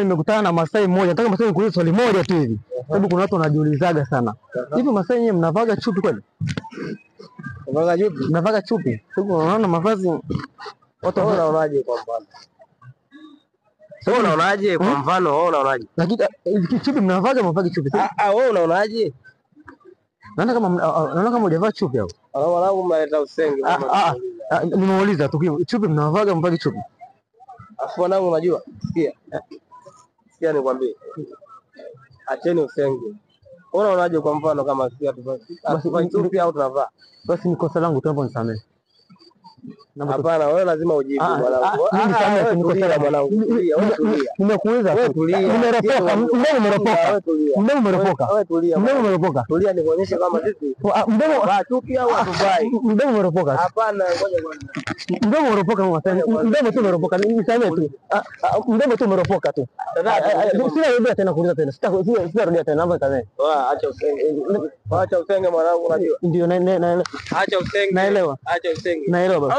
nimekutana na Masai mmoja. Nataka Masai nikuulize swali moja tu hivi. Sababu kuna watu wanajiulizaga sana. Hivi Masai nyinyi mnavaga chupi kweli? Mnavaga chupi? Mnavaga chupi? Sababu unaona mavazi watu wanaonaje kwa mfano? Wewe unaonaje kwa mfano? Wewe unaonaje? Lakini chupi mnavaga mnavaga chupi. Wewe unaonaje? Naona kama hujavaa chupi hapo. Wanangu mnaleta usenge. Nimeuliza tu chupi mnavaga mnavaga chupi. Afu wanangu unajua? Sikia nikwambie. Acheni usenge. Wewe unaonaje kwa mfano kama sikia tuvaa chupi au tunavaa? Basi ni kosa langu tu hapo, nisamehe. Hapana, wewe lazima ujibu mwanangu. Nimekuuliza. Nimeropoka. Umeropoka. Tulia nikuonyeshe kama sisi. Mdomo chuki au atuvai. Mdomo umeropoka. Hapana, ngoja kwanza. Mdomo umeropoka mdomo tu umeropoka. Nisamehe tu. Mdomo tu umeropoka tu. Sina rudia tena kuuliza tena. Sina rudia tena, naomba nisamehe. Acha usenge. Acha usenge mwanangu, unajua. Ndio naelewa. Acha usenge. Naelewa. Acha usenge. Naelewa.